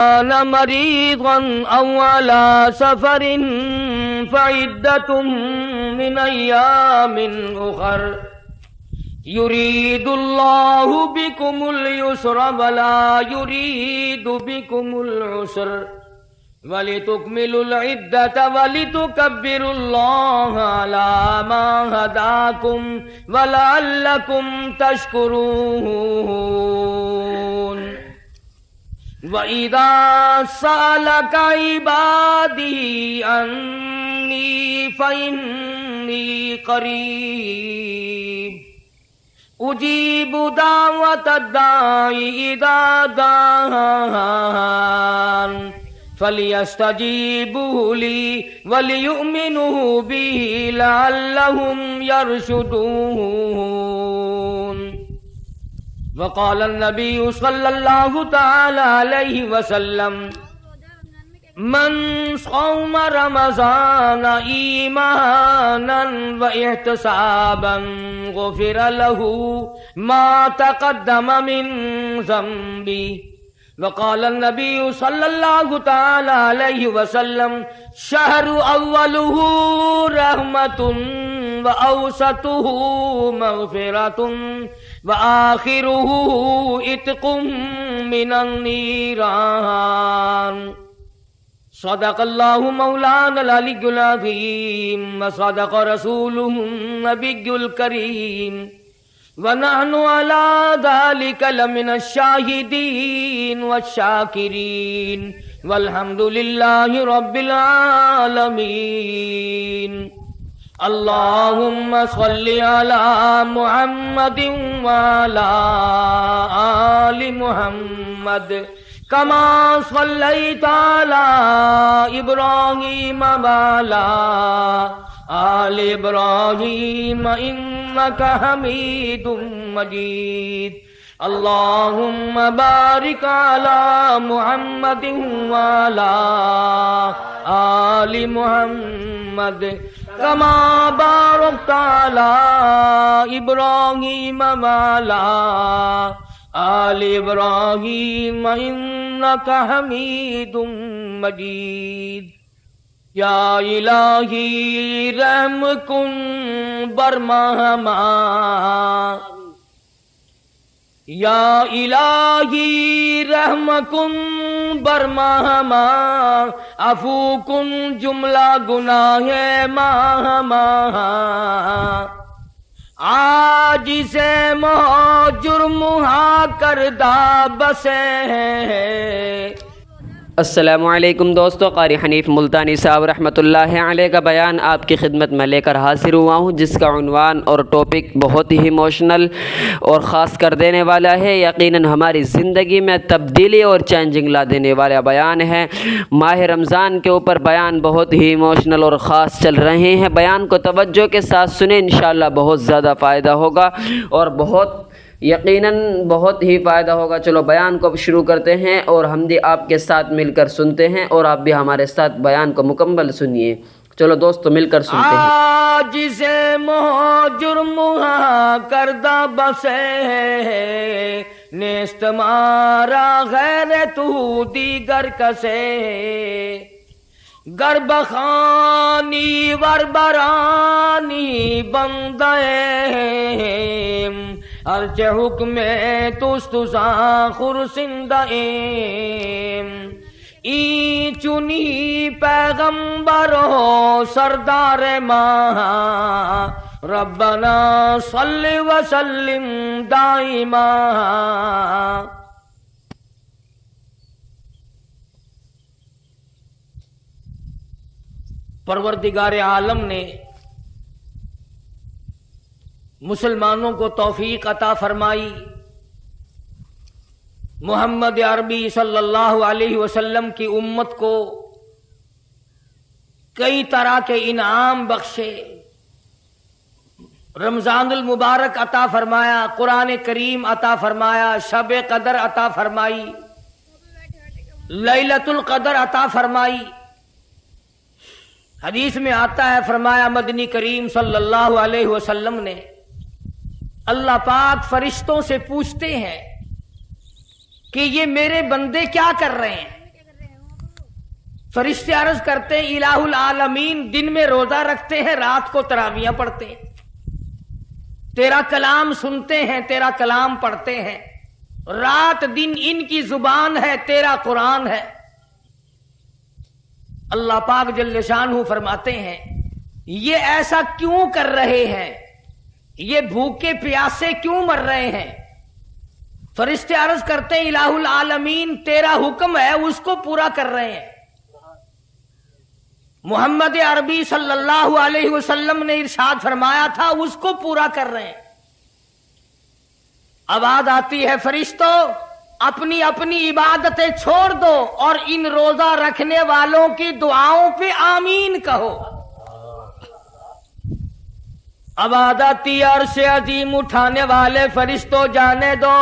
كان مريضا أو على سفر فعدة من أيام أخر يريد الله بكم اليسر ولا يريد بكم العسر وَلِتُكْمِلُوا الْعِدَّةَ وَلِتُكَبِّرُوا اللَّهَ عَلَى مَا هَدَاكُمْ وَلَعَلَّكُمْ تَشْكُرُونَ وَإِذَا سَأَلَكَ عِبَادِي عَنِّي فَإِنِّي قَرِيبٌ أُجِيبُ دَعْوَةَ الدَّاعِ إِذَا دَعَانِ فَلْيَسْتَجِيبُوا لِي وَلْيُؤْمِنُوا بِي لَعَلَّهُمْ يَرْشُدُونَ وقال النبي صلى الله تعالى عليه وسلم من صام رمضان إيمانا واحتسابا غفر له ما تقدم من ذنبه وقال النبي صلى الله تعالى عليه وسلم شهر أوله رحمة وأوسطه مغفرة وآخره عتق من النيران صدق الله مولانا العلي العظيم وصدق رسوله النبي الكريم ونحن على ذلك لمن الشاهدين والشاكرين والحمد لله رب العالمين اللهم صل على محمد وعلى آل محمد كما صليت على إبراهيم وعلى آل إبراهيم إنك حميد مجيد اللهم بارك على محمد وعلى آل محمد كما باركت على إبراهيم وعلى آل إبراهيم إنك حميد مجيد یا الہی رحم کن برمہما یا الہی رحم کن برمہما عفو کن جملہ گناہ ماہما آج سے جرمہا کردہ بسے السلام علیکم دوستو، قاری حنیف ملتانی صاحب رحمۃ اللہ علیہ کا بیان آپ کی خدمت میں لے کر حاضر ہوا ہوں، جس کا عنوان اور ٹاپک بہت ہی ایموشنل اور خاص کر دینے والا ہے، یقیناً ہماری زندگی میں تبدیلی اور چینجنگ لا دینے والا بیان ہے۔ ماہ رمضان کے اوپر بیان بہت ہی ایموشنل اور خاص چل رہے ہیں، بیان کو توجہ کے ساتھ سنیں، انشاءاللہ بہت زیادہ فائدہ ہوگا اور یقیناً بہت ہی فائدہ ہوگا۔ چلو بیان کو شروع کرتے ہیں اور ہم بھی آپ کے ساتھ مل کر سنتے ہیں اور آپ بھی ہمارے ساتھ بیان کو مکمل سنیے۔ چلو دوستو مل کر سنتے ہیں۔ آج سے جرمہا کردہ بسے نیست مارا غیر تو دیگر کسے گربخانی وربرانی بندے ارچ حکم تستزا خرسندہ ای چنی پیغمبر ہو سردار ماہ ربنا صلی وسلم دائما۔ پروردگار عالم نے مسلمانوں کو توفیق عطا فرمائی، محمد عربی صلی اللہ علیہ وسلم کی امت کو کئی طرح کے انعام بخشے، رمضان المبارک عطا فرمایا، قرآن کریم عطا فرمایا، شب قدر عطا فرمائی، لیلۃ القدر عطا فرمائی۔ حدیث میں آتا ہے، فرمایا مدنی کریم صلی اللہ علیہ وسلم نے، اللہ پاک فرشتوں سے پوچھتے ہیں کہ یہ میرے بندے کیا کر رہے ہیں؟ فرشتے عرض کرتے ہیں الہ العالمین دن میں روزہ رکھتے ہیں، رات کو تراویحیں پڑھتے ہیں، تیرا کلام سنتے ہیں، تیرا کلام پڑھتے ہیں، رات دن ان کی زبان ہے، تیرا قرآن ہے۔ اللہ پاک جل شانہ فرماتے ہیں یہ ایسا کیوں کر رہے ہیں، یہ بھوکے پیاسے کیوں مر رہے ہیں؟ فرشتے عرض کرتے ہیں الہ العالمین تیرا حکم ہے اس کو پورا کر رہے ہیں۔ محمد عربی صلی اللہ علیہ وسلم نے ارشاد فرمایا تھا اس کو پورا کر رہے ہیں۔ آواز آتی ہے فرشتوں اپنی اپنی عبادتیں چھوڑ دو اور ان روزہ رکھنے والوں کی دعاؤں پہ آمین کہو۔ آواز آتی ہے عرش عظیم اٹھانے والے فرشتوں جانے دو،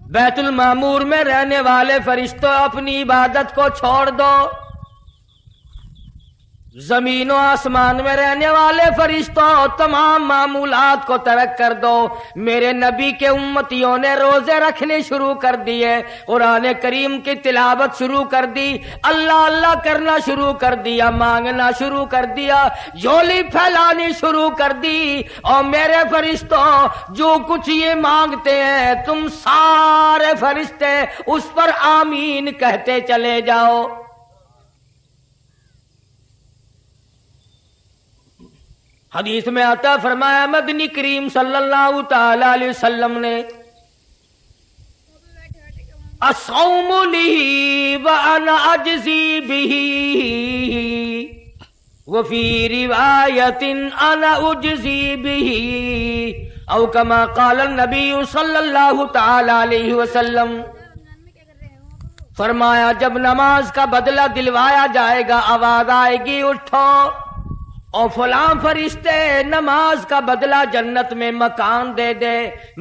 بیت المعمور میں رہنے والے فرشتوں اپنی عبادت کو چھوڑ دو، زمین و آسمان میں رہنے والے فرشتوں تمام معمولات کو ترک کر دو۔ میرے نبی کے امتیوں نے روزے رکھنے شروع کر دیے، قرآن کریم کی تلاوت شروع کر دی، اللہ اللہ کرنا شروع کر دیا، مانگنا شروع کر دیا، جھولی پھیلانی شروع کر دی۔ اور میرے فرشتوں جو کچھ یہ مانگتے ہیں تم سارے فرشتے اس پر آمین کہتے چلے جاؤ۔ حدیث میں آتا فرمایا مدنی کریم صلی اللہ تعالی علیہ وسلم نے الصوم لی وانا اجزی بہ وفی روایت انا اجزی بہ او کما قال النبی صلی اللہ تعالی علیہ وسلم۔ فرمایا جب نماز کا بدلہ دلوایا جائے گا آواز آئے گی اٹھو اور فلاں فرشتے نماز کا بدلہ جنت میں مکان دے دے،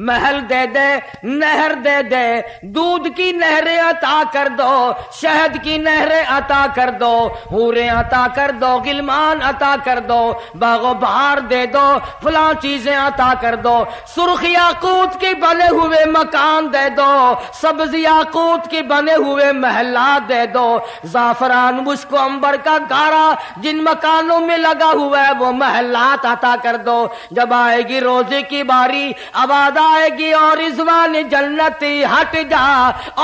محل دے دے، نہر دے دے، دودھ کی نہریں عطا کر دو، شہد کی نہریں عطا کر دو، حوریں عطا کر دو، غلمان عطا کر دو، باغ و بہار دے دو، فلاں چیزیں عطا کر دو، سرخ یاقوت کے بنے ہوئے مکان دے دو، سبز یاقوت کے بنے ہوئے محلات دے دو، زعفران مشک و عنبر کا گارا جن مکانوں میں لگا ہوا ہے وہ محلات عطا کر دو۔ جب آئے گی روزے کی باری آواز آئے گی اور رضوان جنتی ہٹ جا،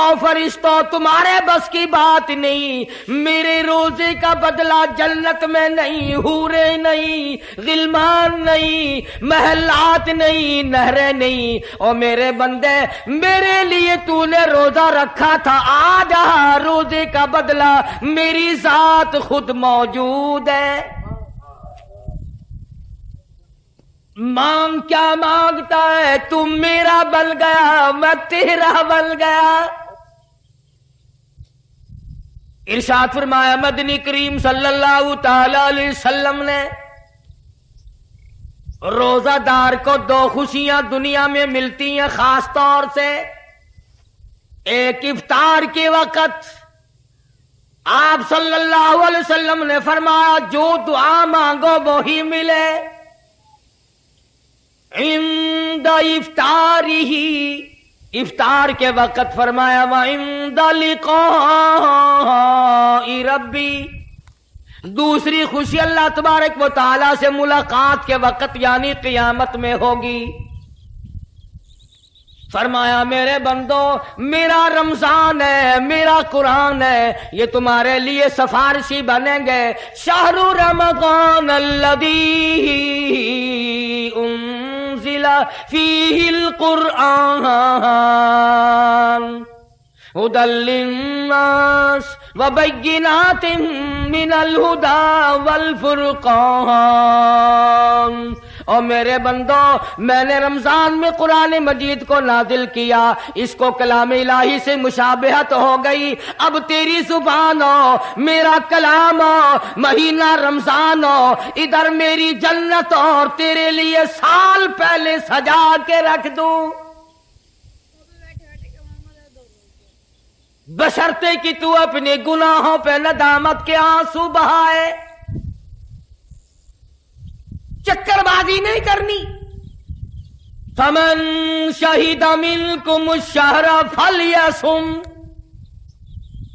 اور فرشتوں تمہارے بس کی بات نہیں، میرے روزے کا بدلہ جنت میں نہیں، حوریں نہیں، غلمان نہیں، محلات نہیں، نہریں نہیں، اور میرے بندے میرے لیے تو نے روزہ رکھا تھا، آ جا روزے کا بدلہ میری ذات خود موجود ہے۔ مانگ کیا مانگتا ہے، تم میرا بن گیا میں تیرا بن گیا۔ ارشاد فرمایا مدنی کریم صلی اللہ تعالی علیہ وسلم نے روزہ دار کو دو خوشیاں دنیا میں ملتی ہیں خاص طور سے، ایک افطار کے وقت آپ صلی اللہ علیہ وسلم نے فرمایا جو دعا مانگو وہی ملے، عند افطارہ، افطار کے وقت فرمایا وعند لقاء ربی، دوسری خوشی اللہ تبارک و تعالی سے ملاقات کے وقت یعنی قیامت میں ہوگی۔ فرمایا میرے بندو میرا رمضان ہے، میرا قرآن ہے، یہ تمہارے لیے سفارشی بنیں گے۔ شہر رمضان الذی انزل فیہ القرآن ھدی للناس وبینات من الہدی والفرقان۔ اور میرے بندو میں نے رمضان میں قرآن مجید کو نازل کیا، اس کو کلام الہی سے مشابہت ہو گئی، اب تیری زبان ہو، میرا کلام ہو، مہینہ رمضان ہو، ادھر میری جنت اور تیرے لیے سال پہلے سجا کے رکھ دوں، بشرطے کہ تو اپنے گناہوں پہ ندامت کے آنسو بہائے، چکر بازی نہیں کرنی۔ فمن شہد منکم الشہر فلیصم،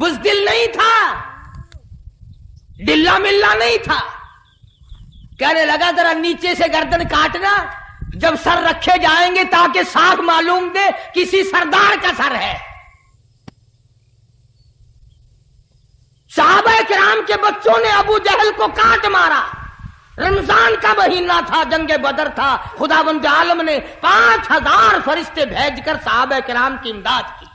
بزدل نہیں تھا، ڈلا ملا نہیں تھا. کہنے لگا ذرا نیچے سے گردن کاٹنا، جب سر رکھے جائیں گے تاکہ صاف معلوم دے کسی سردار کا سر ہے. صحابہ کرام کے بچوں نے ابو جہل کو کاٹ مارا. رمضان کا مہینہ تھا، جنگ بدر تھا. خداوند عالم نے 5000 فرشتے بھیج کر صحابہ کرام کی امداد کی.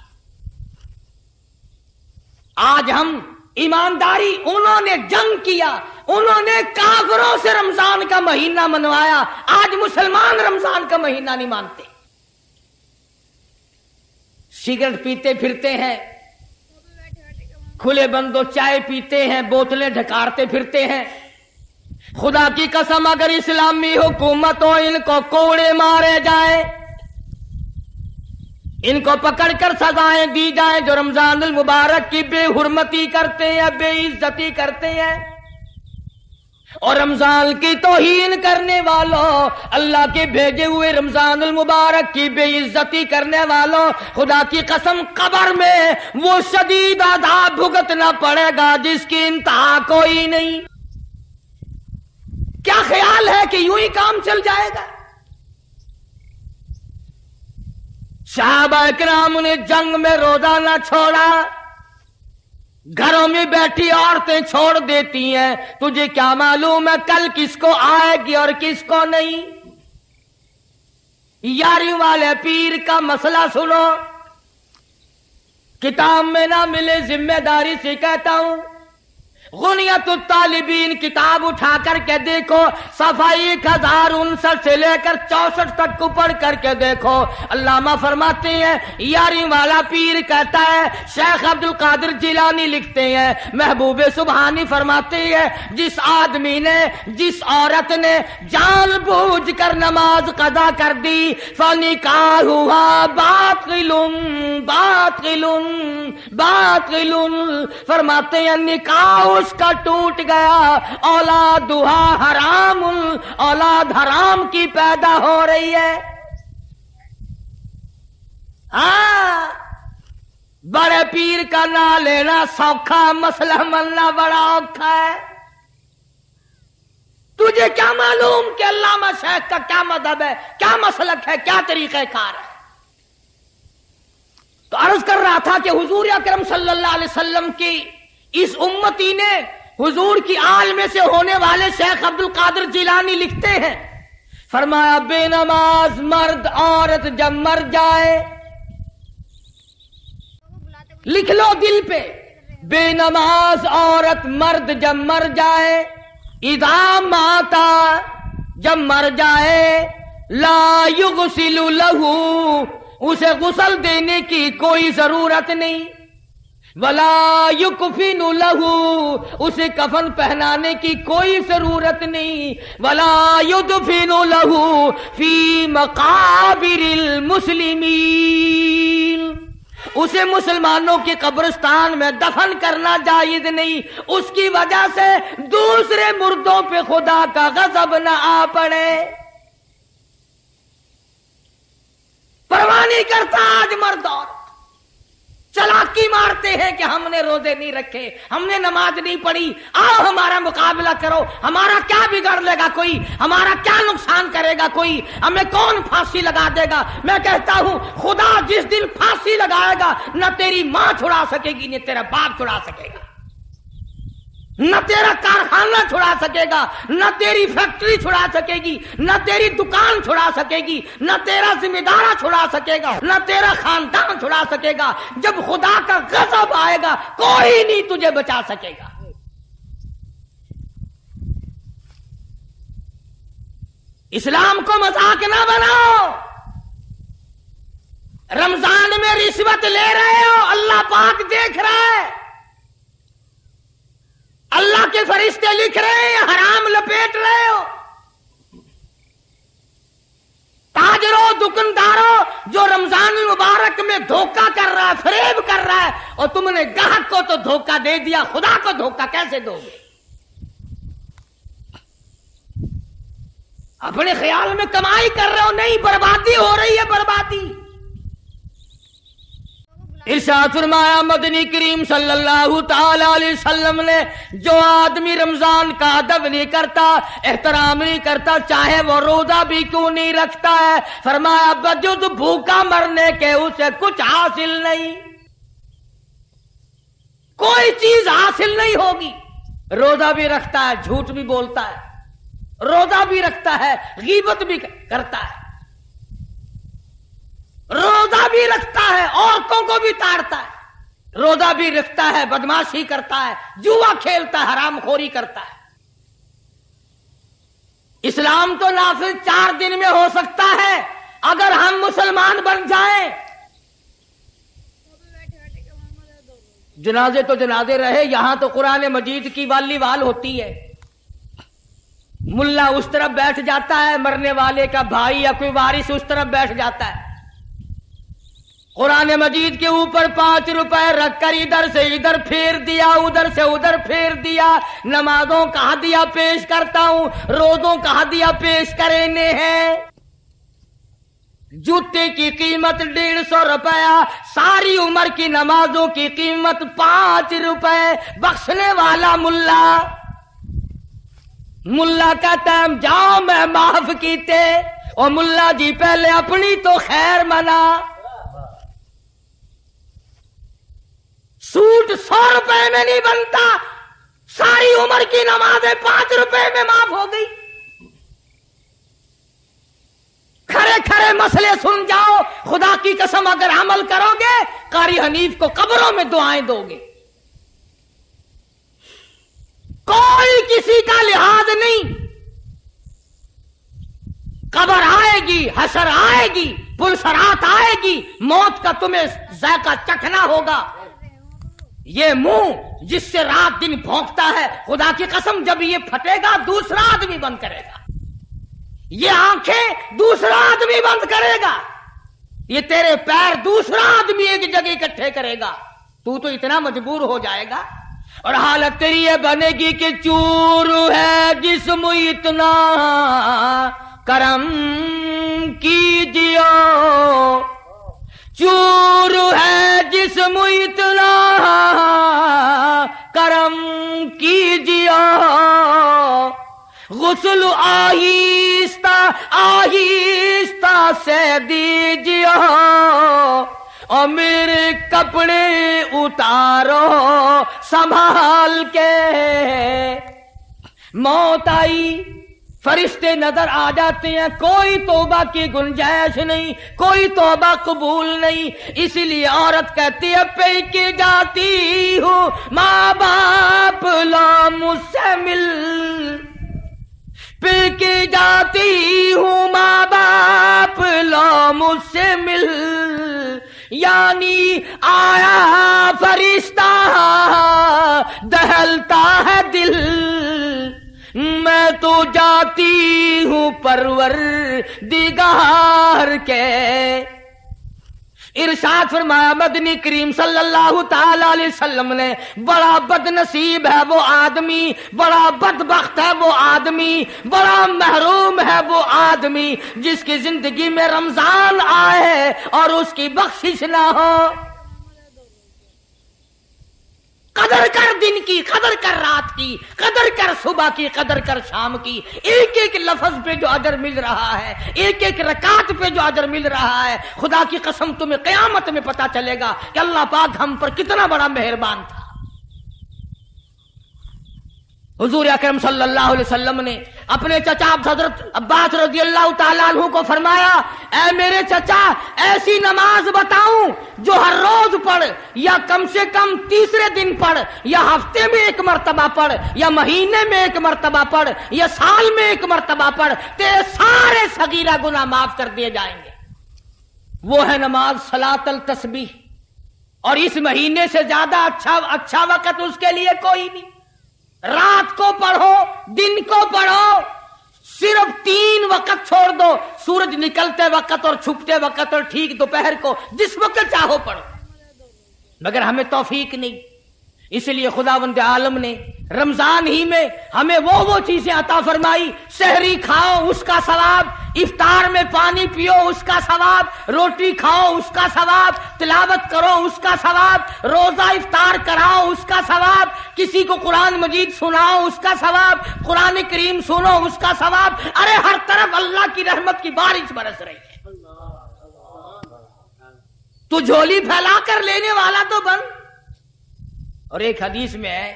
آج ہم ایمانداری، انہوں نے جنگ کیا، انہوں نے کافروں سے رمضان کا مہینہ منوایا. آج مسلمان رمضان کا مہینہ نہیں مانتے، سگریٹ پیتے پھرتے ہیں، کھلے بندوں چائے پیتے ہیں، بوتلیں ڈھکارتے پھرتے ہیں. خدا کی قسم اگر اسلامی حکومت ہو، ان کو کوڑے مارے جائیں، ان کو پکڑ کر سزائیں دی جائیں جو رمضان المبارک کی بے حرمتی کرتے ہیں، بے عزتی کرتے ہیں. اور رمضان کی توہین کرنے والوں، اللہ کے بھیجے ہوئے رمضان المبارک کی بے عزتی کرنے والوں، خدا کی قسم قبر میں وہ شدید عذاب بھگتنا پڑے گا جس کی انتہا کوئی نہیں. کیا خیال ہے کہ یوں ہی کام چل جائے گا؟ صحابہ کرام نے جنگ میں روزہ نہ چھوڑا، گھروں میں بیٹھی عورتیں چھوڑ دیتی ہیں. تجھے کیا معلوم ہے کل کس کو آئے گی اور کس کو نہیں؟ یاری والے پیر کا مسئلہ سنو، کتاب میں نہ ملے، ذمہ داری سے کہتا ہوں. غنیت الطالبین کتاب اٹھا کر کے دیکھو، صفحہ 1059 سے لے کر 64 تک کو پڑھ کر کے دیکھو. علامہ فرماتے ہیں، یاری والا پیر کہتا ہے، شیخ عبد القادر جیلانی لکھتے ہیں، محبوب سبحانی فرماتے ہیں، جس آدمی نے، جس عورت نے جان بوجھ کر نماز قضا کر دی، فنکاحها باطل باطل باطل، فرماتے ہیں نکاح اس کا ٹوٹ گیا. اولادھا حرام، اولاد حرام کی پیدا ہو رہی ہے. ہاں، بڑے پیر کا نام لینا سوکھا، مسئلہ ملنا بڑا اوکھا ہے. تجھے کیا معلوم کہ علامہ شیخ کا کیا مذہب ہے، کیا مسلک ہے، کیا طریقہ کار ہے؟ تو عرض کر رہا تھا کہ حضور اکرم صلی اللہ علیہ وسلم کی اس امتی نے، حضور کی آل میں سے ہونے والے شیخ عبد القادر جیلانی لکھتے ہیں، فرمایا بے نماز مرد عورت جب مر جائے، لکھ لو دل پہ، بے نماز عورت مرد جب مر جائے، اذا ماتا جب مر جائے، لا یغسل لہو اسے غسل دینے کی کوئی ضرورت نہیں، ولا یکفن لہو اسے کفن پہنانے کی کوئی ضرورت نہیں، ولا یدفن لہو فی مقابر المسلمین اسے مسلمانوں کے قبرستان میں دفن کرنا جائز نہیں، اس کی وجہ سے دوسرے مردوں پہ خدا کا غضب نہ آ پڑے. پرواہ نہیں کرتا آج مرد اور چلاکی مارتے ہیں کہ ہم نے روزے نہیں رکھے، ہم نے نماز نہیں پڑھی، آؤ ہمارا مقابلہ کرو، ہمارا کیا بگڑ لے گا کوئی، ہمارا کیا نقصان کرے گا کوئی، ہمیں کون پھانسی لگا دے گا. میں کہتا ہوں خدا جس دن پھانسی لگائے گا، نہ تیری ماں چھڑا سکے گی، نہ تیرا باپ چھڑا سکے گا، نہ تیرا کارخانہ چھڑا سکے گا، نہ تیری فیکٹری چھڑا سکے گی، نہ تیری دکان چھڑا سکے گی، نہ تیرا ذمہ دارہ چھڑا سکے گا، نہ تیرا خاندان چھڑا سکے گا. جب خدا کا غضب آئے گا کوئی نہیں تجھے بچا سکے گا. اسلام کو مذاق نہ بناؤ. رمضان میں رشوت لے رہے ہو، اللہ پاک دیکھ رہا ہے، اللہ کے فرشتے لکھ رہے ہیں، حرام لپیٹ رہے ہو. تاجروں، دکانداروں جو رمضان المبارک میں دھوکہ کر رہا ہے، فریب کر رہا ہے، اور تم نے گاہک کو تو دھوکہ دے دیا، خدا کو دھوکہ کیسے دو گے؟ اپنے خیال میں کمائی کر رہے ہو، نہیں، بربادی ہو رہی ہے، بربادی. ارشاد فرمایا مدنی کریم صلی اللہ تعالی علیہ وسلم نے جو آدمی رمضان کا ادب نہیں کرتا، احترام نہیں کرتا، چاہے وہ روزہ بھی کیوں نہیں رکھتا ہے، فرمایا بجد بھوکا مرنے کے اسے کچھ حاصل نہیں، کوئی چیز حاصل نہیں ہوگی۔ روزہ بھی رکھتا ہے، جھوٹ بھی بولتا ہے، روزہ بھی رکھتا ہے، غیبت بھی کرتا ہے، روزہ بھی رکھتا ہے، عورتوں کو بھی تاڑتا ہے، روزہ بھی رکھتا ہے، بدماشی کرتا ہے، جوا کھیلتا ہے، حرام خوری کرتا ہے۔ اسلام تو نافذ 4 دن میں ہو سکتا ہے اگر ہم مسلمان بن جائیں۔ جنازے تو جنازے رہے، یہاں تو قرآن مجید کی والی وال ہوتی ہے، ملا اس طرف بیٹھ جاتا ہے، مرنے والے کا بھائی یا کوئی وارث اس طرف بیٹھ جاتا ہے، قرآن مجید کے اوپر 5 روپے رکھ کر ادھر سے ادھر پھیر دیا، ادھر سے ادھر پھیر دیا، نمازوں کا ہدیہ پیش کرتا ہوں، روزوں کا ہدیہ پیش کرنے ہیں، جوتے کی قیمت 150 روپیہ، ساری عمر کی نمازوں کی قیمت 5 روپے، بخشنے والا ملا، ملا کہتا ہے جاؤ میں معاف کیتے، اور ملا جی پہلے اپنی تو خیر منا، سوٹ 100 روپے میں نہیں بنتا، ساری عمر کی نمازیں 5 روپے میں معاف ہو گئی۔ کھڑے کھڑے مسئلے سن جاؤ، خدا کی قسم اگر عمل کرو گے قاری حنیف کو قبروں میں دعائیں دو گے، کوئی کسی کا لحاظ نہیں، قبر آئے گی، حشر آئے گی، پلسرات آئے گی، موت کا تمہیں ذائقہ چکھنا ہوگا۔ یہ منہ جس سے رات دن بھونکتا ہے، خدا کی قسم جب یہ پھٹے گا دوسرا آدمی بند کرے گا، یہ آنکھیں دوسرا آدمی بند کرے گا، یہ تیرے پیر دوسرا آدمی ایک جگہ اکٹھے کرے گا، تو اتنا مجبور ہو جائے گا، اور حالت تیری یہ بنے گی کہ چور ہے جسم اتنا کرم کیجیو، چور ہے جسم اتنا کرم کیجیو، غسل آہستہ آہستہ سے دیجیو، اور میرے کپڑے اتارو سنبھال کے، موت آئی، فرشتے نظر آ جاتے ہیں، کوئی توبہ کی گنجائش نہیں، کوئی توبہ قبول نہیں، اسی لیے عورت کہتی ہے پہ کے جاتی ہوں ماں باپ لا مجھ سے مل، پہ کے جاتی ہوں ماں باپ لا مجھ سے مل، یعنی آیا فرشتہ دہلتا ہے دل، میں تو جاتی ہوں پروردگار کے۔ ارشاد فرمایا مدنی کریم صلی اللہ تعالی علیہ وسلم نے بڑا بد نصیب ہے وہ آدمی، بڑا بدبخت ہے وہ آدمی، بڑا محروم ہے وہ آدمی جس کی زندگی میں رمضان آئے اور اس کی بخشش نہ ہو۔ قدر کر دن کی، قدر کر رات کی، قدر کر صبح کی، قدر کر شام کی، ایک ایک لفظ پہ جو اجر مل رہا ہے، ایک ایک رکعت پہ جو اجر مل رہا ہے، خدا کی قسم تمہیں قیامت میں پتا چلے گا کہ اللہ پاک ہم پر کتنا بڑا مہربان تھا۔ حضور اکرم صلی اللہ علیہ وسلم نے اپنے چچا حضرت عباس رضی اللہ تعالیٰ عنہ کو فرمایا، اے میرے چچا ایسی نماز بتاؤں جو ہر روز پڑھ، یا کم سے کم تیسرے دن پڑھ، یا ہفتے میں 1 مرتبہ پڑھ، یا مہینے میں 1 مرتبہ پڑھ، یا سال میں 1 مرتبہ پڑھ، تیرے سارے صغیرہ گناہ معاف کر دیے جائیں گے۔ وہ ہے نماز صلاۃ التسبیح، اور اس مہینے سے زیادہ اچھا وقت اس کے لیے کوئی نہیں۔ رات کو پڑھو، دن کو پڑھو، صرف 3 وقت چھوڑ دو، سورج نکلتے وقت اور چھپتے وقت اور ٹھیک دوپہر کو، جس وقت چاہو پڑھو، مگر ہمیں توفیق نہیں۔ اس لیے خداوند عالم نے رمضان ہی میں ہمیں وہ چیزیں عطا فرمائی. سحری کھاؤ اس کا ثواب، افطار میں پانی پیو اس کا ثواب، روٹی کھاؤ اس کا ثواب، تلاوت کرو اس کا ثواب، روزہ افطار کراؤ اس کا ثواب، کسی کو قرآن مجید سناؤ اس کا ثواب، قرآن کریم سنو اس کا ثواب. ارے ہر طرف اللہ کی رحمت کی بارش برس رہی ہے. تو جھولی پھیلا کر لینے والا تو بن. اور ایک حدیث میں ہے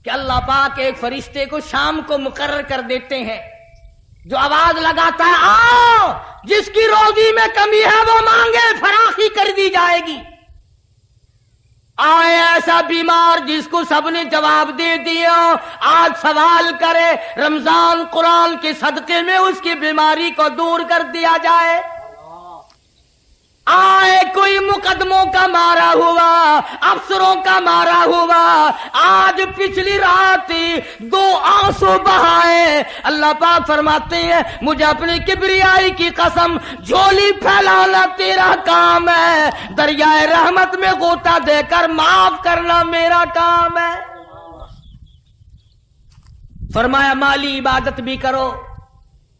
کہ اللہ پاک ایک فرشتے کو شام کو مقرر کر دیتے ہیں جو آواز لگاتا ہے آؤ جس کی روزی میں کمی ہے وہ مانگے فراخی کر دی جائے گی. آئے ایسا بیمار جس کو سب نے جواب دے دیا آج سوال کرے رمضان قرآن کے صدقے میں اس کی بیماری کو دور کر دیا جائے. آئے کوئی مقدموں کا مارا ہوا، افسروں کا مارا ہوا، آج پچھلی رات 2 آنسو بہائے. اللہ پاک فرماتے ہیں مجھے اپنی کبریائی کی قسم جھولی پھیلانا تیرا کام ہے، دریائے رحمت میں غوطہ دے کر معاف کرنا میرا کام ہے. فرمایا مالی عبادت بھی کرو،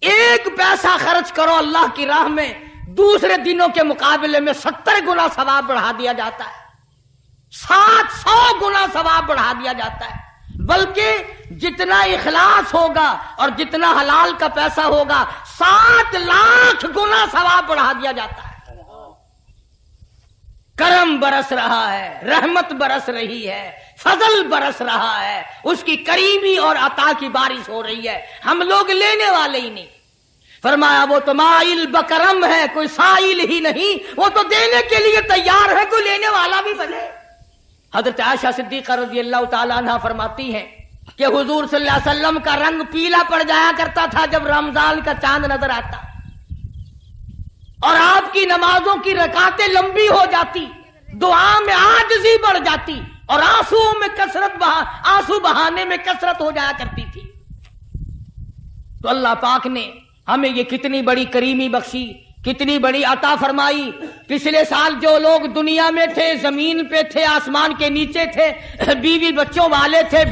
1 پیسہ خرچ کرو اللہ کی راہ میں، دوسرے دنوں کے مقابلے میں 70 گنا ثواب بڑھا دیا جاتا ہے، 700 گنا ثواب بڑھا دیا جاتا ہے. بلکہ جتنا اخلاص ہوگا اور جتنا حلال کا پیسہ ہوگا 7 لاکھ گنا ثواب بڑھا دیا جاتا ہے. کرم برس رہا ہے، رحمت برس رہی ہے، فضل برس رہا ہے، اس کی کریمی اور عطا کی بارش ہو رہی ہے. ہم لوگ لینے والے ہی نہیں. فرمایا وہ تو مائل بکرم ہے، کوئی سائل ہی نہیں، وہ تو دینے کے لیے تیار ہے، کوئی لینے والا بھی بنے. حضرت عائشہ صدیقہ رضی اللہ تعالیٰ عنہ فرماتی ہیں کہ حضور صلی اللہ علیہ وسلم کا رنگ پیلا پڑ جایا کرتا تھا جب رمضان کا چاند نظر آتا، اور آپ کی نمازوں کی رکعتیں لمبی ہو جاتی، دعا میں عاجزی بڑھ جاتی، اور آنسو بہانے میں کثرت ہو جایا کرتی تھی. تو اللہ پاک نے ہمیں یہ کتنی بڑی کریمی بخشی، کتنی بڑی عطا فرمائی. پچھلے سال جو لوگ دنیا میں تھے، زمین پہ تھے، آسمان کے نیچے تھے، بیوی بچوں والے تھے،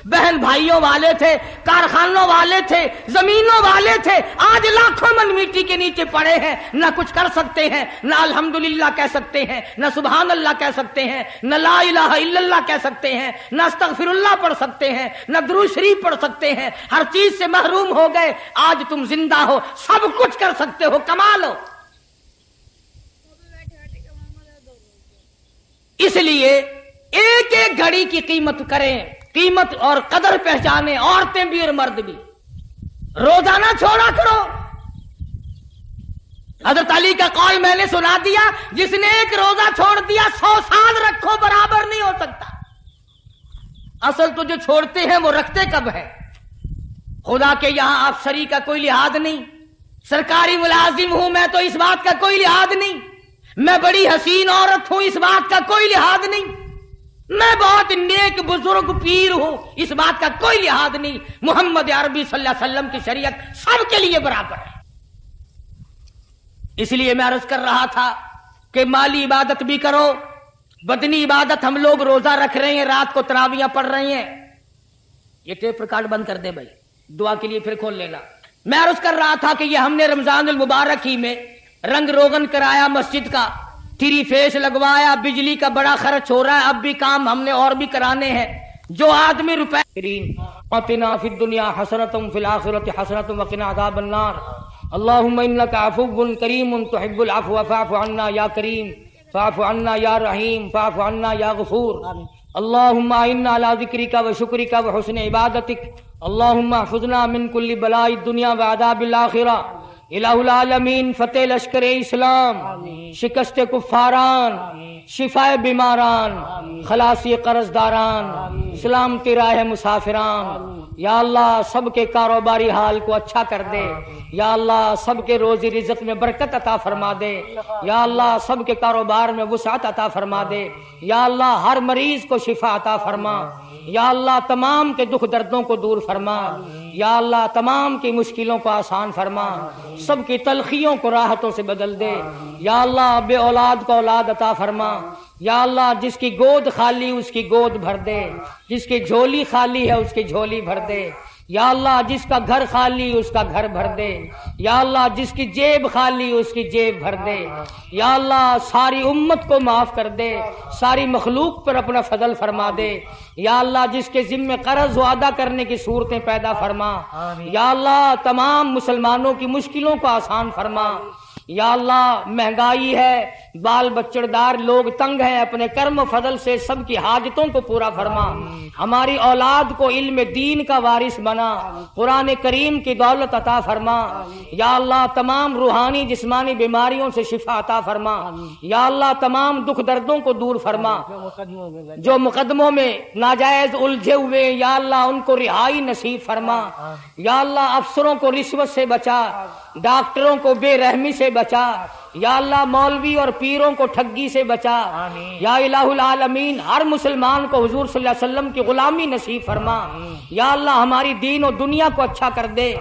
بہن بھائیوں والے تھے، کارخانوں والے تھے، زمینوں والے تھے، آج لاکھوں من مٹی کے نیچے پڑے ہیں، نہ کچھ کر سکتے ہیں، نہ الحمدللہ کہہ سکتے ہیں، نہ سبحان اللہ کہہ سکتے ہیں، نہ لا الہ الا اللہ کہہ سکتے ہیں، نہ استغفر اللہ پڑھ سکتے ہیں، نہ درود شریف پڑھ سکتے ہیں. ہر چیز سے محروم ہو گئے. آج تم زندہ ہو، سب کچھ کر سکتے ہو، کمال ہو. اس لیے ایک ایک گھڑی کی قیمت کریں، قیمت اور قدر پہچانیں، عورتیں بھی اور مرد بھی. روزانہ چھوڑا کرو. حضرت علی کا قول میں نے سنا دیا، جس نے 1 روزہ چھوڑ دیا 100 سال رکھو برابر نہیں ہو سکتا. اصل تو جو چھوڑتے ہیں وہ رکھتے کب ہے. خدا کے یہاں افسری کا کوئی لحاظ نہیں، سرکاری ملازم ہوں میں تو اس بات کا کوئی لحاظ نہیں، میں بڑی حسین عورت ہوں اس بات کا کوئی لحاظ نہیں، میں بہت نیک بزرگ پیر ہوں اس بات کا کوئی لحاظ نہیں. محمد عربی صلی اللہ علیہ وسلم کی شریعت سب کے لیے برابر ہے. اس لیے میں عرض کر رہا تھا کہ مالی عبادت بھی کرو، بدنی عبادت. ہم لوگ روزہ رکھ رہے ہیں، رات کو تراویحاں پڑھ رہے ہیں. یہ ٹیپ ریکارڈ بند کر دے بھائی، دعا کے لیے پھر کھول لینا. میں عرض کر رہا تھا کہ یہ ہم نے رمضان المبارک ہی میں رنگ روغن کرایا، مسجد کا 3 فیس لگوایا، بجلی کا بڑا خرچ ہو رہا ہے، اب بھی کام ہم نے اور بھی کرانے ہیں. جو آدمی روپے اعطنا فی الدنیا حسنۃ فی الآخرۃ حسنۃ وقنا عذاب النار. اللهم انك عفو کریم تحب العفو فاعف عنا یا کریم، فاعف عنا یا رحیم، فاعف عنا یا غفور. اللهم اعنا على ذکرک وشکرک وحسن عبادتک. اللهم احفظنا من كل بلاء الدنيا وعذاب الآخرہ. الہ العالمین فتح لشکر اسلام، شکست کفاران، شفائے بیماران، خلاصی قرض داران، سلامتی راہ مسافران. یا اللہ سب کے کاروباری حال کو اچھا کر دے. یا اللہ سب کے روزی رزق میں برکت عطا فرما دے. یا اللہ سب کے کاروبار میں وسعت عطا فرما دے. یا اللہ ہر مریض کو شفا عطا فرما. یا اللہ تمام کے دکھ دردوں کو دور فرما. یا اللہ تمام کی مشکلوں کو آسان فرما، سب کی تلخیوں کو راحتوں سے بدل دے. یا اللہ بے اولاد کو اولاد عطا فرما. یا اللہ جس کی گود خالی اس کی گود بھر دے، جس کی جھولی خالی ہے اس کی جھولی بھر دے، یا اللہ جس کا گھر خالی اس کا گھر بھر دے، یا اللہ جس کی جیب خالی اس کی جیب بھر دے، یا اللہ ساری امت کو معاف کر دے، ساری مخلوق پر اپنا فضل فرما دے، یا اللہ جس کے ذمے قرض ادا کرنے کی صورتیں پیدا فرما، یا اللہ تمام مسلمانوں کی مشکلوں کو آسان فرما، یا اللہ مہنگائی ہے، بال بچڑدار لوگ تنگ ہیں، اپنے کرم و فضل سے سب کی حاجتوں کو پورا فرما، ہماری اولاد کو علم دین کا وارث بنا، قرآن کریم کی دولت عطا فرما، یا اللہ تمام روحانی جسمانی بیماریوں سے شفا عطا فرما، یا اللہ تمام دکھ دردوں کو دور فرما، جو مقدموں میں ناجائز الجھے ہوئے یا اللہ ان کو رہائی نصیب فرما، یا اللہ افسروں کو رشوت سے بچا، ڈاکٹروں کو بے رحمی سے بچا، یا اللہ مولوی اور پیروں کو ٹھگی سے بچا، یا الہ العالمین ہر مسلمان کو حضور صلی اللہ علیہ وسلم کی غلامی نصیب فرما، یا اللہ ہماری دین و دنیا کو اچھا کر دے۔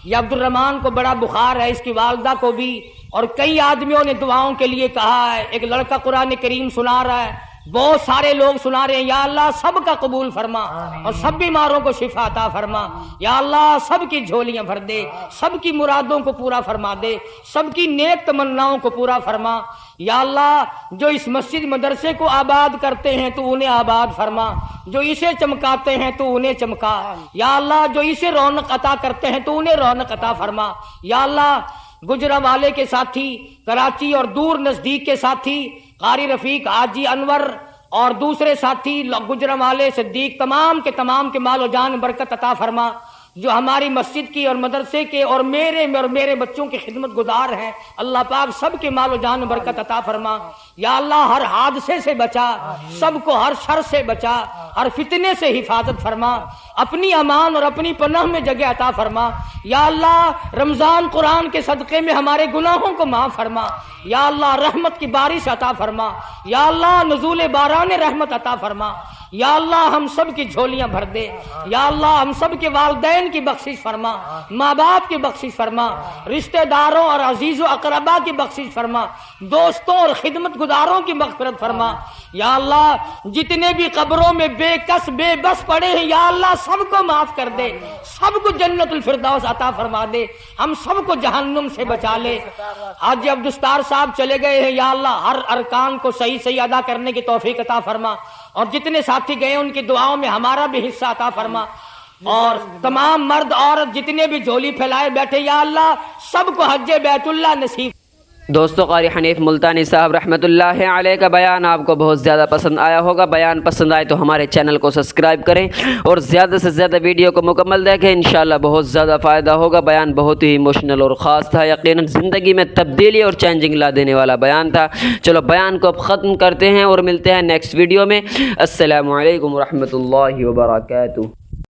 یہ عبد الرحمان کو بڑا بخار ہے، اس کی والدہ کو بھی، اور کئی آدمیوں نے دعاؤں کے لیے کہا ہے، ایک لڑکا قرآن کریم سنا رہا ہے، بہت سارے لوگ سنا رہے ہیں، یا اللہ سب کا قبول فرما اور سب بیماروں کو شفا عطا فرما، یا اللہ سب کی جھولیاں بھر دے، سب کی مرادوں کو پورا فرما دے، سب کی نیک تمناؤں کو پورا فرما، یا اللہ جو اس مسجد مدرسے کو آباد کرتے ہیں تو انہیں آباد فرما، جو اسے چمکاتے ہیں تو انہیں چمکا، یا اللہ جو اسے رونق عطا کرتے ہیں تو انہیں رونق عطا فرما، یا اللہ گجرانوالے کے ساتھی، کراچی اور دور نزدیک کے ساتھی، قاری رفیق، حاجی انور اور دوسرے ساتھی گجرانوالے صدیق، تمام کے مال و جان برکت عطا فرما، جو ہماری مسجد کی اور مدرسے کے اور میرے بچوں کی خدمت گزار ہیں، اللہ پاک سب کے مال و جان برکت عطا فرما، یا اللہ ہر حادثے سے بچا، سب کو ہر شر سے بچا، ہر فتنے سے حفاظت فرما، اپنی امان اور اپنی پناہ میں جگہ عطا فرما، یا اللہ رمضان قرآن کے صدقے میں ہمارے گناہوں کو معاف فرما، یا اللہ رحمت کی بارش عطا فرما، یا اللہ نزول باران رحمت عطا فرما، یا اللہ ہم سب کی جھولیاں بھر دے، یا اللہ ہم سب کے والدین کی بخشش فرما، ماں باپ کی بخشش فرما، رشتہ داروں اور عزیز و اقربا کی بخشش فرما، دوستوں اور خدمت گزاروں کی مغفرت فرما، یا اللہ جتنے بھی قبروں میں بے کس بے بس پڑے ہیں یا اللہ سب کو معاف کر دے، سب کو جنت الفردوس عطا فرما دے، ہم سب کو جہنم سے بچا لے۔ حاجی عبدالستار صاحب چلے گئے ہیں، یا اللہ ہر ارکان کو صحیح ادا کرنے کی توفیق عطا فرما، اور جتنے ساتھی گئے ان کی دعاؤں میں ہمارا بھی حصہ عطا فرما، اور تمام مرد عورت جتنے بھی جھولی پھیلائے بیٹھے یا اللہ سب کو حج بیت اللہ نصیب۔ دوستو قاری حنیف ملتانی صاحب رحمۃ اللہ علیہ کا بیان آپ کو بہت زیادہ پسند آیا ہوگا۔ بیان پسند آئے تو ہمارے چینل کو سبسکرائب کریں اور زیادہ سے زیادہ ویڈیو کو مکمل دیکھیں، انشاءاللہ بہت زیادہ فائدہ ہوگا۔ بیان بہت ہی ایموشنل اور خاص تھا، یقیناً زندگی میں تبدیلی اور چینجنگ لا دینے والا بیان تھا۔ چلو بیان کو اب ختم کرتے ہیں اور ملتے ہیں نیکسٹ ویڈیو میں۔ السلام علیکم ورحمۃ اللہ وبرکاتہ۔